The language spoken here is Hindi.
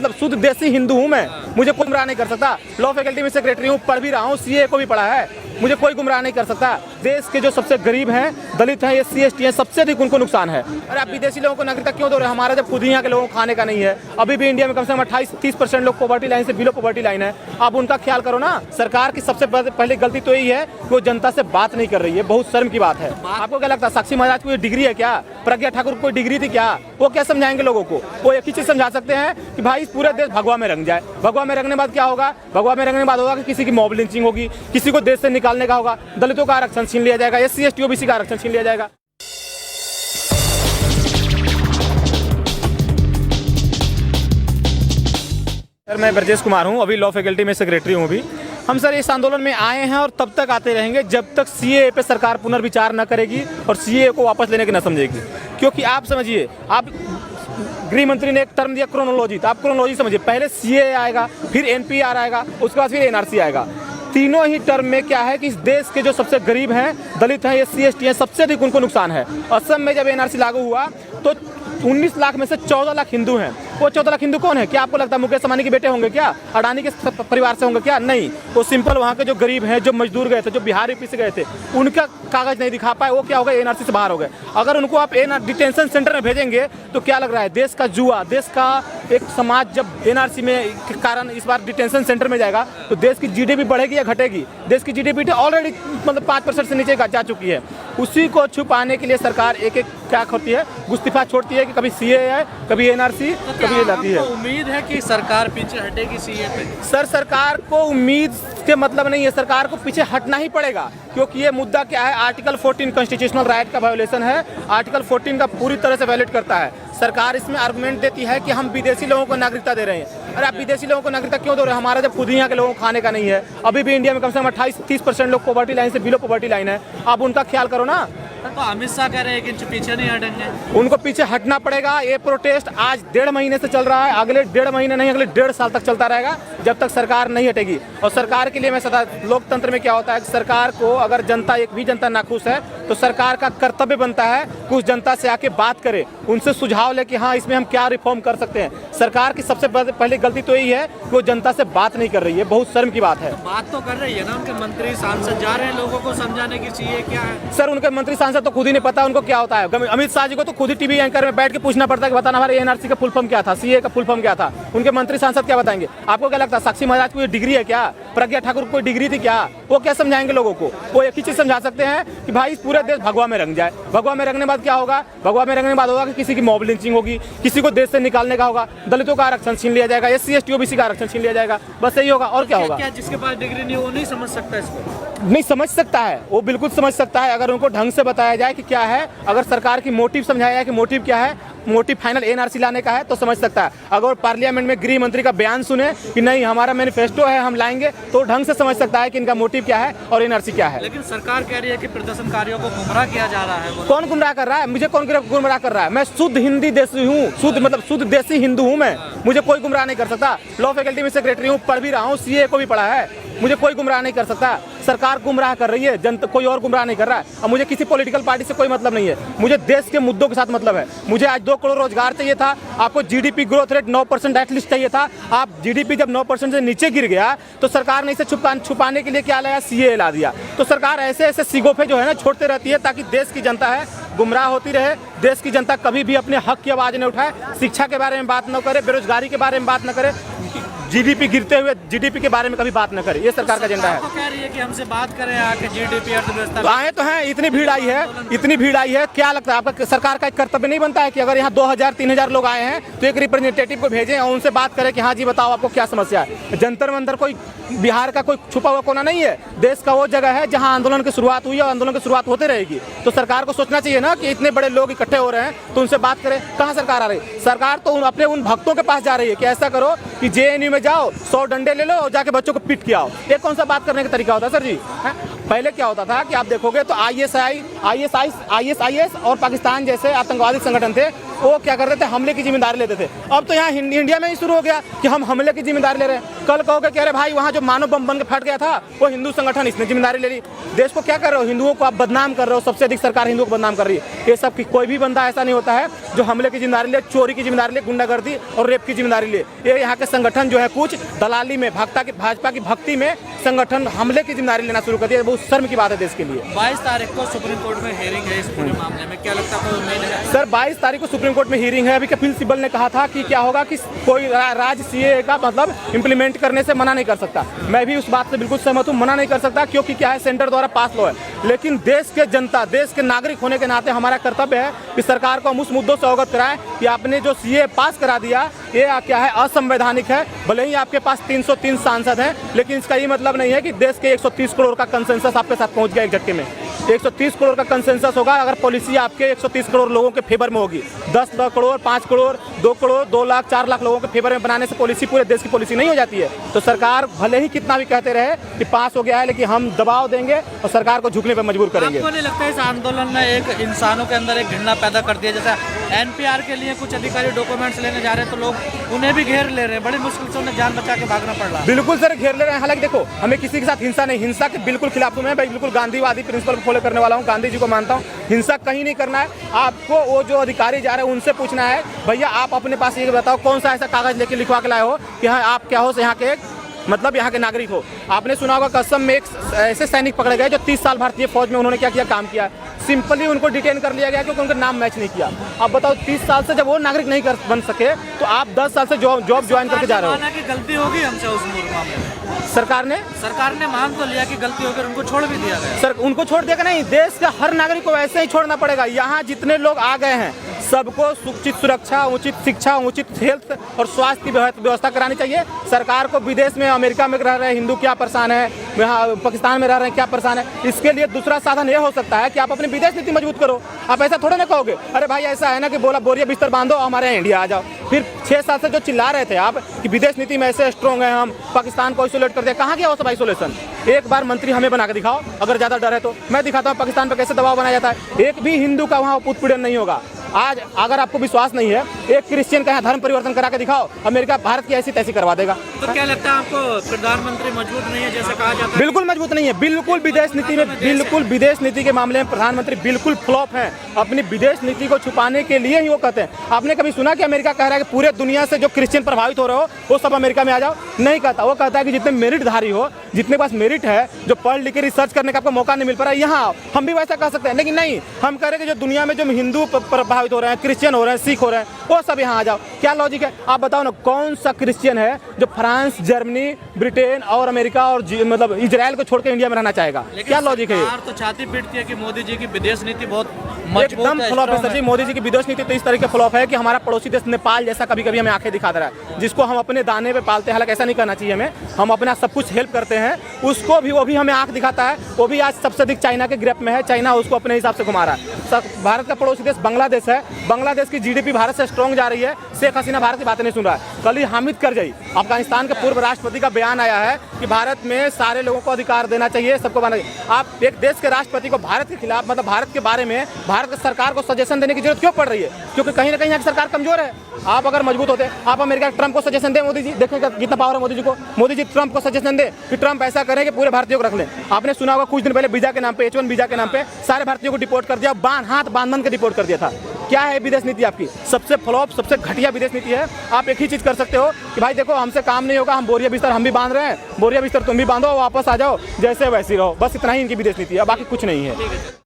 मतलब शुद्ध देसी हिंदू हूँ मैं, मुझे कोई गुमराह नहीं कर सकता। लॉ फैकल्टी में सेक्रेटरी हूँ, पढ़ भी रहा हूँ, सीए को भी पढ़ा है, मुझे कोई गुमराह नहीं कर सकता। देश के जो सबसे गरीब हैं, दलित हैं, SC ST हैं, सबसे अधिक उनको नुकसान है। अरे आप विदेशी लोगों को नागरिकता क्यों दो रहे? हमारा जब खुद ही यहाँ के लोगों को खाने का नहीं है। अभी भी इंडिया में कम से कम 28-30% लोग पॉवर्टी लाइन से बिलो पॉवर्टी लाइन है। आप उनका ख्याल करो ना। सरकार की सबसे पहले गलती तो यही है कि वो जनता से बात नहीं कर रही है, बहुत शर्म की बात है। आपको क्या लगता है साक्षी महाराज को डिग्री है क्या? प्रज्ञा ठाकुर को कोई डिग्री थी क्या? वो क्या समझाएंगे लोगों को? वो एक ही चीज समझा सकते हैं कि भाई पूरे देश भगवा में रंग जाए। भगवा में रंगने बाद क्या होगा? भगवा में रंगने बाद होगा कि किसी की मॉब लिंचिंग होगी, किसी को देश से निकालने का होगा, दलितों का आरक्षण छीन लिया जाएगा, SC ST OBC का आरक्षण छीन लिया जाएगा। सर मैं ब्रजेश कुमार हूँ, अभी लॉ फैकल्टी में सेक्रेटरी हूँ। अभी हम सर इस आंदोलन में आए हैं और तब तक आते रहेंगे जब तक CAA पे सरकार पुनर्विचार न करेगी और CAA को वापस लेने की न समझेगी। क्योंकि आप समझिए, आप गृह मंत्री ने एक टर्म दिया क्रोनोलॉजी, तो आप क्रोनोलॉजी समझिए, पहले CAA आएगा, फिर NPR आएगा, उसके बाद फिर NRC आएगा। तीनों ही टर्म में क्या है कि इस देश के जो सबसे गरीब हैं, दलित हैं, SC ST हैं, सबसे अधिक उनको नुकसान है। असम में जब NRC लागू हुआ तो 19 लाख में से 14 लाख हिंदू हैं। वो 14 लाख हिंदू कौन है? क्या आपको लगता है मुकेश अंबानी के बेटे होंगे क्या? अडानी के परिवार से होंगे क्या? नहीं, वो सिंपल वहाँ के जो गरीब हैं, जो मजदूर गए थे, जो बिहार यूपी से गए थे, उनका कागज नहीं दिखा पाए, वो क्या हो गए? NRC से बाहर हो गए। अगर उनको आप डिटेंशन सेंटर में भेजेंगे तो क्या लग रहा है? देश का जुआ, देश का एक समाज जब NRC में के कारण इस बार डिटेंशन सेंटर में जाएगा तो देश की GDP बढ़ेगी या घटेगी? देश की GDP ऑलरेडी मतलब 5% से नीचे जा चुकी है। उसी को छुपाने के लिए सरकार एक क्या होती है, गुस्तिफा छोड़ती है कि कभी CAA है, कभी NRC, कभी ये लाती है। उम्मीद है कि सरकार पीछे हटेगी CAA पे? सर सरकार को उम्मीद के मतलब नहीं है, सरकार को पीछे हटना ही पड़ेगा। क्योंकि ये मुद्दा क्या है, आर्टिकल 14 कॉन्स्टिट्यूशनल राइट का वायोलेशन है। आर्टिकल 14 का पूरी तरह से वायलेट करता है। सरकार इसमें आर्गुमेंट देती है कि हम विदेशी लोगों को नागरिकता दे रहे हैं। अरे आप विदेशी लोगों को नागरिकता क्यों दो रहे? हमारा जब खुद ही यहाँ के लोगों को खाने का नहीं है। अभी भी इंडिया में कम से कम 28-30% लोग पॉवर्टी लाइन से बिलो पॉवर्टी लाइन है। आप उनका ख्याल करो ना। तो अमित शाह कह रहे हैं कि पीछे नहीं हटेंगे। उनको पीछे हटना पड़ेगा। ये प्रोटेस्ट आज 1.5 महीने से चल रहा है, अगले 1.5 महीने नहीं, अगले 1.5 साल तक चलता रहेगा जब तक सरकार नहीं हटेगी। और सरकार के लिए मैं सदा, लोकतंत्र में क्या होता है कि सरकार को अगर जनता, एक भी जनता नाखुश है तो सरकार का कर्तव्य बनता है कि उस जनता से आके बात करे, उनसे सुझाव ले कि हाँ इसमें हम क्या रिफॉर्म कर सकते हैं। सरकार की सबसे पहले गलती तो यही है कि वो जनता से बात नहीं कर रही है, बहुत शर्म की बात है। बात तो कर रही है ना, उनके मंत्री सांसद जा रहे हैं लोगों को समझाने की CAA क्या है। सर उनके मंत्री सांसद तो खुद ही नहीं पता उनको क्या होता है। अमित शाह जी को तो खुद ही टीवी एंकर में बैठ के पूछना पड़ता है कि बताना हमारे NRC का फुल फॉर्म क्या था, CAA का फुल फॉर्म क्या था। उनके मंत्री सांसद क्या बताएंगे? आपको क्या लगता है साक्षी महाराज को डिग्री है क्या? प्रज्ञा ठाकुर को कोई डिग्री थी क्या? वो क्या समझाएंगे लोगों को? वो एक ही चीज समझा सकते हैं कि भाई पूरे देश भगवा में रंग जाए। भगवा में रंगने बाद क्या होगा? भगवा में रंगने बाद होगा कि किसी की मॉब लिंचिंग होगी, किसी को देश से निकालने का होगा, दलितों का आरक्षण छीन लिया जाएगा, SC ST OBC का आरक्षण छीन लिया जाएगा। बस यही होगा और क्या होगा? क्या जिसके पास डिग्री नहीं वो नहीं समझ सकता इसको? नहीं समझ सकता है, वो बिल्कुल समझ सकता है अगर उनको ढंग से बताया जाए कि क्या है। अगर सरकार की मोटिव समझाया जाए कि मोटिव क्या है, मोटिव फाइनल NRC लाने का है तो समझ सकता है। अगर पार्लियामेंट में गृह मंत्री का बयान सुने कि नहीं हमारा मैनिफेस्टो है हम लाएंगे, तो ढंग से समझ सकता है कि इनका मोटिव क्या है और NRC क्या है। लेकिन सरकार कह रही है कि प्रदर्शनकारियों को गुमराह किया जा रहा है। कौन गुमराह कर रहा है? मुझे कौन गुमराह कर रहा है? मैं शुद्ध हिंदी देशी हूँ, शुद्ध मतलब शुद्ध देशी हिंदू हूँ मैं, मुझे कोई गुमराह नहीं कर सकता। लॉ फैकल्टी में सेक्रेटरी हूँ, पढ़ भी रहा हूँ, CAA को भी पढ़ा है, मुझे कोई गुमराह नहीं कर सकता। सरकार गुमराह कर रही है, जनता कोई और गुमराह नहीं कर रहा है। और मुझे किसी पॉलिटिकल पार्टी से कोई मतलब नहीं है, मुझे देश के मुद्दों के साथ मतलब है। मुझे आज 2 करोड़ रोजगार चाहिए था, आपको GDP ग्रोथ रेट 9% एटलीस्ट चाहिए था। आप GDP जब 9% से नीचे गिर गया तो सरकार ने इसे छुपाने के लिए क्या लाया? CAA ला दिया। तो सरकार ऐसे ऐसे सिगोफे जो है ना छोड़ते रहती है ताकि देश की जनता है गुमराह होती रहे। देश की जनता कभी भी अपने हक की आवाज न उठाए, शिक्षा के बारे में बात न करे, बेरोजगारी के बारे में बात न करे, GDP गिरते हुए GDP के बारे में कभी बात न करे। ये सरकार का एजेंडा है। तो कह रही है कि हमसे बात करें आके GDP अर्थव्यवस्था। तो आए तो हैं, इतनी भीड़ आई है, इतनी भीड़ आई है। क्या लगता है आपका सरकार का एक कर्तव्य नहीं बनता है कि अगर यहाँ 2000-3000 लोग आए हैं तो एक रिप्रेजेंटेटिव को भेजें और उनसे बात करें कि हाँ जी बताओ आपको क्या समस्या है। जंतर मंतर कोई बिहार का कोई छुपा हुआ कोना नहीं है, देश का वो जगह है जहाँ आंदोलन की शुरुआत हुई और आंदोलन की शुरुआत होते रहेगी। तो सरकार को सोचना चाहिए ना कि इतने बड़े लोग इकट्ठे हो रहे हैं तो उनसे बात करें। कहाँ सरकार आ रही? सरकार तो अपने उन भक्तों के पास जा रही है कि ऐसा करो कि JNU में जाओ, 100 डंडे ले लो और जाके बच्चों को पीट के आओ। ये कौन सा बात करने का तरीका होता है सर जी? पहले क्या होता था कि आप देखोगे तो ISIS और पाकिस्तान जैसे आतंकवादी संगठन थे, वो क्या करते थे, हमले की जिम्मेदारी लेते थे। अब तो यहाँ इंडिया में ही शुरू हो गया कि हम हमले की जिम्मेदारी ले रहे हैं। कल कहोगे कि अरे भाई वहाँ जो मानव बम बन के फट गया था वो हिंदू संगठन, इसने जिम्मेदारी ले ली। देश को क्या कर रहे हो, हिंदुओं को आप बदनाम कर रहे हो। सबसे अधिक सरकार हिंदुओं को बदनाम कर रही है। ये सब कोई भी बंदा ऐसा नहीं होता है जो हमले की जिम्मेदारी ले, चोरी की जिम्मेदारी ले, गुंडागर्दी और रेप की जिम्मेदारी ले। ये यहाँ के संगठन जो है कुछ दलाली में, भाजपा की भक्ति में संगठन हमले की जिम्मेदारी लेना शुरू कर दिया। बहुत शर्म की बात है देश के लिए। 22 तारीख को सुप्रीम कोर्ट में हियरिंग है इस पूरे मामले में, क्या लगता है कोई उम्मीद है? सर 22 तारीख को सुप्रीम कोर्ट में हियरिंग है। अभी कपिल सिब्बल ने कहा था कि क्या होगा कि कोई राज्य सीए का मतलब इम्प्लीमेंट करने से मना नहीं कर सकता। मैं भी उस बात से बिल्कुल सहमत हूँ, मना नहीं कर सकता, क्योंकि क्या है, सेंटर द्वारा पास लॉ है। लेकिन देश के जनता, देश के नागरिक होने के नाते हमारा कर्तव्य है कि सरकार को हम उस मुद्दों से अवगत कराएं कि आपने जो सीए पास करा दिया ये क्या है, असंवैधानिक है। भले ही आपके पास 303 सांसद हैं, लेकिन इसका ये मतलब नहीं है कि देश के 130 करोड़ का कंसेंसस आपके साथ पहुंच गया एक झटके में। 130 करोड़ का कंसेंसस होगा अगर पॉलिसी आपके 130 करोड़ लोगों के फेवर में होगी। 10 करोड़, 5 करोड़, 2 करोड़, 2 लाख, 4 लाख लोगों के फेवर में बनाने से पॉलिसी पूरे देश की पॉलिसी नहीं हो जाती है। तो सरकार भले ही कितना भी कहते रहे कि पास हो गया है, लेकिन हम दबाव देंगे और सरकार को झुकने पर मजबूर करेंगे। आपको नहीं लगता इस आंदोलन ने एक इंसानों के अंदर एक घृणा पैदा कर दिया? जैसा एनपीआर के लिए कुछ अधिकारी डॉक्यूमेंट्स लेने जा रहे हैं तो लोग उन्हें भी घेर ले रहे हैं, बड़ी मुश्किल से उन्हें जान बचा के भागना पड़ रहा है। बिल्कुल सर, घेर ले रहे हैं। हालांकि देखो, हमें किसी के साथ हिंसा नहीं, हिंसा के बिल्कुल खिलाफ हूं मैं भाई, बिल्कुल गांधीवादी प्रिंसिपल को फॉलो करने वाला हूं, गांधी जी को मानता हूं। हिंसा कहीं नहीं करना है। आपको वो जो अधिकारी जा रहे हैं उनसे पूछना है, भैया आप अपने पास ये बताओ कौन सा ऐसा कागज लेके लिखवा के लाए हो कि हाँ आप क्या हो, यहाँ के मतलब यहाँ के नागरिक हो। आपने सुना होगा कसम में एक ऐसे सैनिक पकड़े गए जो 30 साल भारतीय फौज में उन्होंने क्या किया, काम किया। सिंपली उनको डिटेन कर लिया गया क्योंकि उनका नाम मैच नहीं किया। अब बताओ 30 साल से जब वो नागरिक नहीं बन सके तो आप 10 साल से जॉब ज्वाइन करके जा रहे हो। कि गलती होगी हमसे उस मामले में? सरकार ने मान तो लिया कि गलती होकर उनको छोड़ भी दिया गया। सर उनको छोड़ दिया नहीं, देश का हर नागरिक को वैसे ही छोड़ना पड़ेगा। यहाँ जितने लोग आ गए हैं सबको उचित सुरक्षा, उचित शिक्षा, उचित हेल्थ और स्वास्थ्य की व्यवस्था करानी चाहिए। सरकार को विदेश में, अमेरिका में रह रहे हिंदू क्या परेशान है, यहाँ पाकिस्तान में रह रहे हैं क्या परेशान है, इसके लिए दूसरा साधन ये हो सकता है कि आप अपनी विदेश नीति मजबूत करो। आप ऐसा थोड़ा ना कहोगे अरे भाई ऐसा है ना कि बोला बोरिया बिस्तर बांधो हमारे यहाँ इंडिया आ जाओ। फिर 6 साल से जो चिल्ला रहे थे आप कि विदेश नीति में ऐसे स्ट्रॉन्ग है, हम पाकिस्तान को आइसोलेट कर दिया, कहाँ गया वो सब आइसोलेशन? एक बार मंत्री हमें बना के दिखाओ, अगर ज़्यादा डर है तो मैं दिखाता हूँ पाकिस्तान पर कैसे दबाव बनाया जाता है। एक भी हिंदू का वहाँ उत्पीड़न नहीं होगा। आज अगर आपको विश्वास नहीं है, एक क्रिश्चियन का यहाँ धर्म परिवर्तन करा के दिखाओ, अमेरिका भारत की ऐसी तैसी करवा देगा। तो क्या लगता है आपको प्रधानमंत्री मजबूत नहीं है जैसे कहा जाता है? बिल्कुल मजबूत नहीं है, बिल्कुल विदेश नीति में, बिल्कुल विदेश नीति के मामले में प्रधानमंत्री बिल्कुल फ्लॉप हैं। अपनी विदेश नीति को छुपाने के लिए ही वो कहते हैं। आपने कभी सुना कि अमेरिका कह रहा है कि पूरे दुनिया से जो क्रिश्चियन प्रभावित हो रहे हो वो सब अमेरिका में आ जाओ? नहीं कहता। वो कहता है कि जितने मेरिटधारी हो, जितने पास मेरिट है, जो पढ़ लिख के रिसर्च करने का आपको मौका नहीं मिल पा रहा है, यहाँ हम भी वैसा कह सकते हैं। लेकिन नहीं, हम कह रहे हैं कि जो दुनिया में जो हिंदू प्रभावित हो रहे हैं, क्रिश्चियन हो रहे हैं, सिख हो रहे हैं, वो सब यहाँ आ जाओ। क्या लॉजिक है? आप बताओ ना, कौन सा क्रिश्चियन है जो फ्रांस, जर्मनी, ब्रिटेन और अमेरिका और मतलब इजराइल को छोड़ के इंडिया में रहना चाहेगा? क्या लॉजिक है? तो छाती पीटती है कि मोदी जी की विदेश नीति बहुत एकदम फ्लॉप है सर जी। मोदी जी की विदेश नीति तो इस तरह के फ्लॉप है कि हमारा पड़ोसी देश नेपाल जैसा कभी कभी हमें आंखें दिखा दे रहा है, जिसको हम अपने दाने पे पालते हैं। हालांकि ऐसा नहीं करना चाहिए हमें, हम अपना सब कुछ हेल्प करते हैं, उसको भी वो भी हमें आंख दिखाता है। वो भी आज सबसे अधिक चाइना के ग्रिप में है, चाइना उसको अपने हिसाब से घुमा रहा है। भारत का पड़ोसी देश बांग्लादेश है, बांग्लादेश की जीडीपी भारत से स्ट्रॉन्ग जा रही है। शेख हसीना भारत की बातें नहीं सुन रहा है। कल ही हामिद करजई, अफगानिस्तान के पूर्व राष्ट्रपति का बयान आया है कि भारत में सारे लोगों को अधिकार देना चाहिए, सबको मानना चाहिए। आप एक देश के राष्ट्रपति को भारत के खिलाफ, मतलब भारत के बारे में भारत की सरकार को सजेशन देने की जरूरत क्यों पड़ रही है? क्योंकि कहीं ना कहीं यहाँ की सरकार कमजोर है। आप अगर मजबूत होते, आप अमेरिका ट्रंप को सजेशन दें, मोदी जी देखें कितना पावर है मोदी जी को। मोदी जी ट्रंप को सजेशन दें कि ट्रंप ऐसा करें कि पूरे भारतीयों को रख लें। आपने सुना होगा कुछ दिन पहले वीजा के नाम पे, H1 वीजा के नाम पे सारे भारतीयों को डिपोर्ट कर दिया, हाथ बांध के डिपोर्ट कर दिया था। क्या है विदेश नीति आपकी? सबसे फ्लॉप, सबसे घटिया विदेश नीति है। आप एक ही चीज कर सकते हो कि भाई देखो हमसे काम नहीं होगा, हम बोरिया बिस्तर हम भी बांध रहे हैं, बोरिया बिस्तर तुम भी बांधो, वापस आ जाओ, जैसे वैसे रहो। बस इतना ही इनकी विदेश नीति है, बाकी कुछ नहीं है।